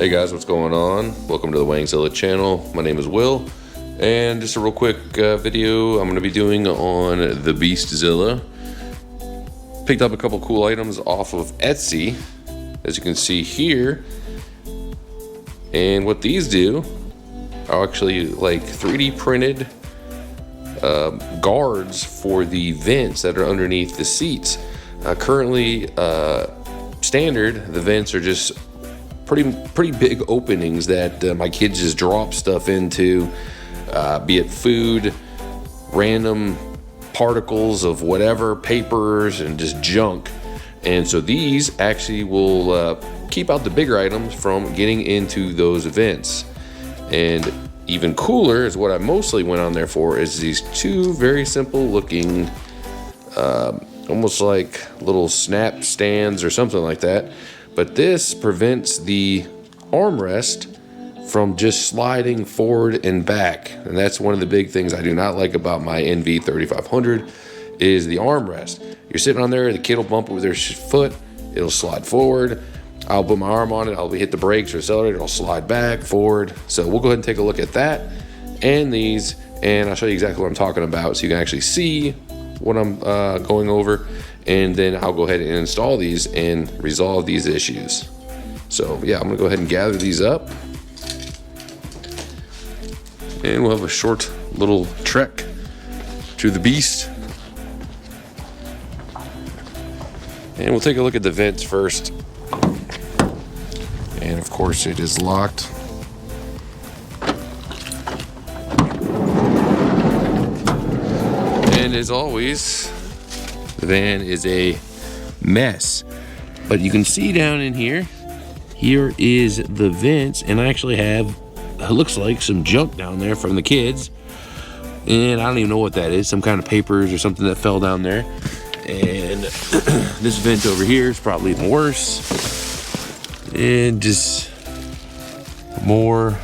Hey guys, what's going on? Welcome to the Wangzilla channel. My name is Will, and just a real quick video I'm going to be doing on the Beastzilla. Picked up a couple cool items off of Etsy, as you can see here. And what these do are actually like 3D printed guards for the vents that are underneath the seats. Currently, standard, the vents are just pretty big openings that my kids just drop stuff into, be it food, random particles of whatever, papers, and just junk. And so these actually will keep out the bigger items from getting into those vents. And even cooler is what I mostly went on there for, is these two very simple looking almost like little snap stands or something like that. But this prevents the armrest from just sliding forward and back. And that's one of the big things I do not like about my NV3500 is the armrest. You're sitting on there, the kid will bump with their foot, it'll slide forward. I'll put my arm on it, I'll hit the brakes or accelerator, it'll slide back, forward. So we'll go ahead and take a look at that and these, and I'll show you exactly what I'm talking about so you can actually see what I'm going over. And then I'll go ahead and install these and resolve these issues. So yeah, I'm gonna go ahead and gather these up, and we'll have a short little trek to the beast. And we'll take a look at the vents first. And of course it is locked. And as always, the van is a mess, but you can see down in here is the vents, and I actually have, it looks like some junk down there from the kids, and I don't even know what that is, some kind of papers or something that fell down there. And this vent over here is probably even worse, and just more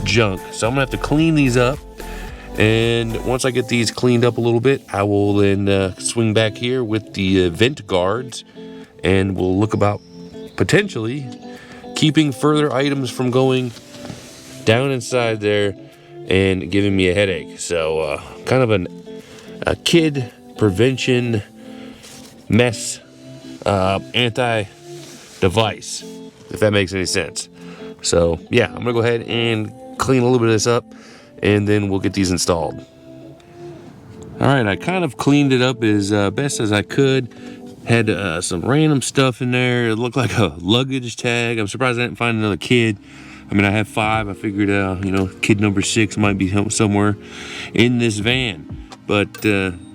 junk. So I'm gonna have to clean these up. And once I get these cleaned up a little bit, I will then swing back here with the vent guards, and we'll look about potentially keeping further items from going down inside there and giving me a headache. So kind of a kid prevention mess anti-device, if that makes any sense. So yeah, I'm gonna go ahead and clean a little bit of this up, and then we'll get these installed. All right, I kind of cleaned it up as best as I could. Had some random stuff in there. It looked like a luggage tag. I'm surprised I didn't find another kid. I mean, I have 5. I figured, kid number 6 might be somewhere in this van. But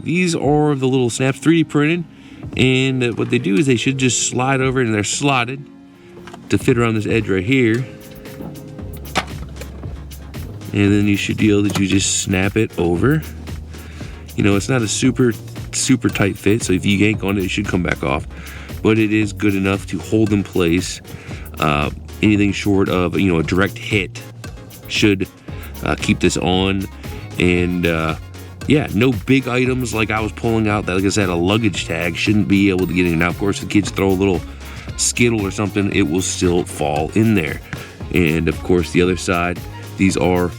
these are the little snaps, 3D printed. And what they do is they should just slide over, and they're slotted to fit around this edge right here. And then you should be able to just snap it over. You know, it's not a super tight fit, so if you yank on it, it should come back off. But it is good enough to hold in place. Anything short of, a direct hit should keep this on. And yeah, no big items like I was pulling out that, like I said, a luggage tag shouldn't be able to get in. Now, of course, if kids throw a little skittle or something, it will still fall in there. And of course, the other side, these are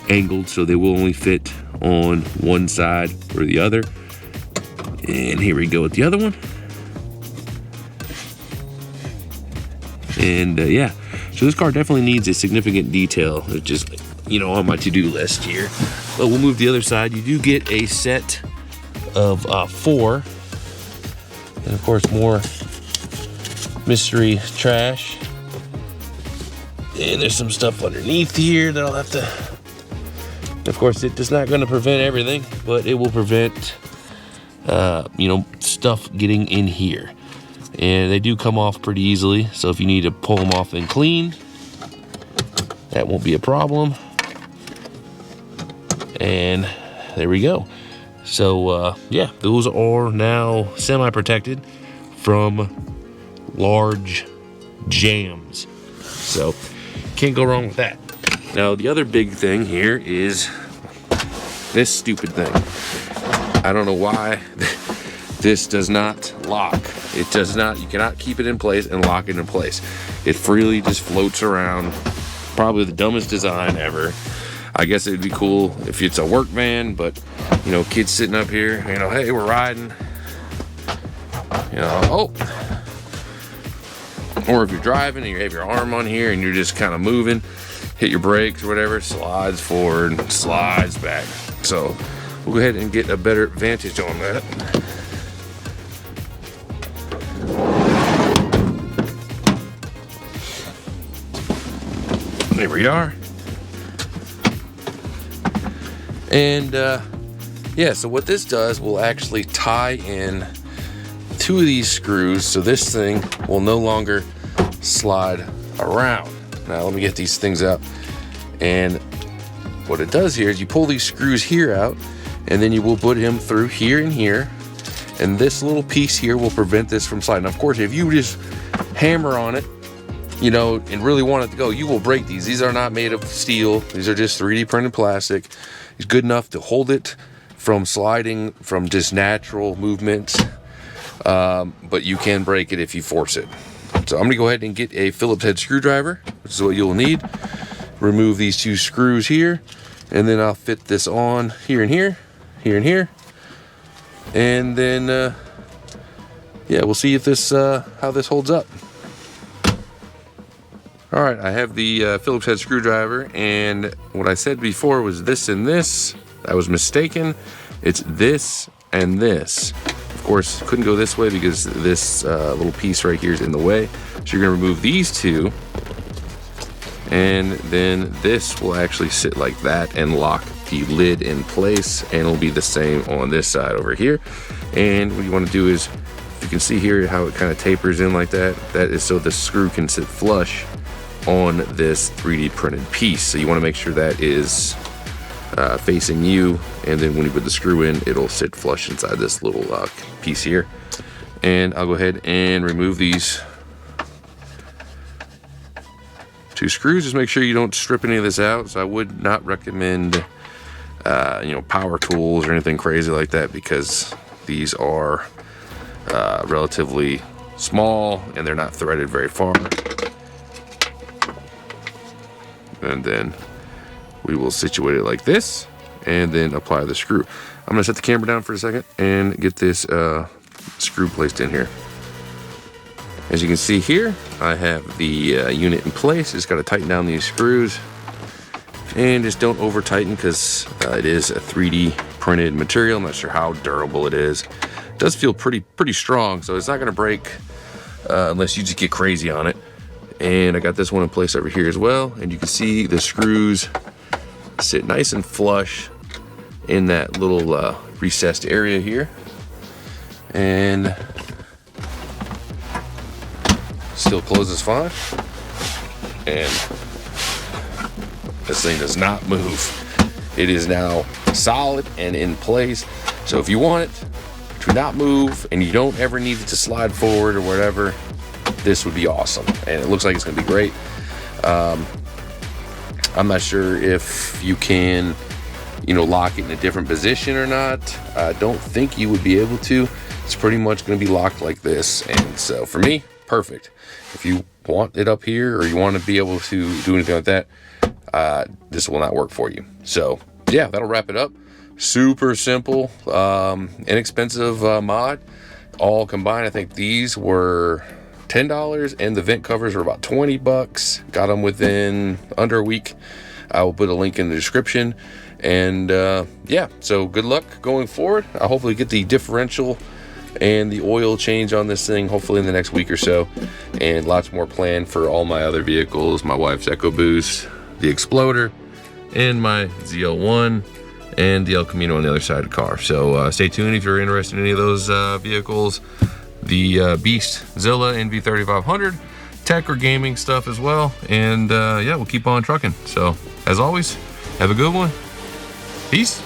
angled, so they will only fit on one side or the other. And here we go with the other one. And yeah, so this car definitely needs a significant detail. It's just, on my to-do list here. But we'll move the other side. You do get a set of 4. And of course, more mystery trash. And there's some stuff underneath here that I'll have to, of course, it is not going to prevent everything, but it will prevent, stuff getting in here. And they do come off pretty easily, so if you need to pull them off and clean, that won't be a problem. And there we go. So, yeah, those are now semi-protected from large jams. So, can't go wrong with that. Now, the other big thing here is this stupid thing. I don't know why this does not lock. It does not, you cannot keep it in place and lock it in place. It freely just floats around. Probably the dumbest design ever. I guess it'd be cool if it's a work van, but you know, kids sitting up here, you know, hey, we're riding, you know, oh. Or if you're driving and you have your arm on here and you're just kind of moving, hit your brakes or whatever, slides forward, slides back. So we'll go ahead and get a better vantage on that. There we are. And yeah, so what this does will actually tie in 2 of these screws, so this thing will no longer slide around. Now let me get these things out. And what it does here is you pull these screws here out, and then you will put him through here and here, and this little piece here will prevent this from sliding. Now, of course, if you just hammer on it, you know, and really want it to go, you will break these. These are not made of steel. These are just 3D printed plastic. It's good enough to hold it from sliding from just natural movements, but you can break it if you force it. So I'm gonna go ahead and get a Phillips head screwdriver, which is what you'll need. Remove these 2 screws here, and then I'll fit this on here and here, here and here, and then yeah, we'll see if this how this holds up. All right, I have the Phillips head screwdriver, and what I said before was this and this. I was mistaken. It's this and this. Of course, couldn't go this way because this little piece right here is in the way. So you're gonna remove these 2, and then this will actually sit like that and lock the lid in place, and it'll be the same on this side over here. And what you wanna do is, if you can see here how it kind of tapers in like that, that is so the screw can sit flush on this 3D printed piece. So you want to make sure that is facing you, and then when you put the screw in, it'll sit flush inside this little piece here. And I'll go ahead and remove these 2 screws. Just make sure you don't strip any of this out. So I would not recommend you know, power tools or anything crazy like that, because these are relatively small and they're not threaded very far. And then we will situate it like this, and then apply the screw. I'm gonna set the camera down for a second and get this screw placed in here. As you can see here, I have the unit in place. Just gotta tighten down these screws, and just don't over tighten, because it is a 3D printed material. I'm not sure how durable it is. It does feel pretty strong, so it's not gonna break unless you just get crazy on it. And I got this one in place over here as well, and you can see the screws sit nice and flush in that little recessed area here, and still closes fine. And this thing does not move. It is now solid and in place. So if you want it to not move and you don't ever need it to slide forward or whatever, this would be awesome, and it looks like it's gonna be great. I'm not sure if you can, you know, lock it in a different position or not. I don't think you would be able to. It's pretty much gonna be locked like this, and so for me, perfect. If you want it up here or you want to be able to do anything like that, this will not work for you. So yeah, that'll wrap it up. Super simple, inexpensive mod. All combined, I think these were $10, and the vent covers were about 20 bucks. Got them within under a week. I will put a link in the description. And yeah, so good luck going forward. I'll hopefully get the differential and the oil change on this thing hopefully in the next week or so, and lots more planned for all my other vehicles, my wife's EcoBoost, the Exploder, and my ZL1 and the El Camino on the other side of the car. So stay tuned if you're interested in any of those vehicles. The Beast Zilla NV3500, tech or gaming stuff as well. And yeah, we'll keep on trucking. So as always, have a good one. Peace.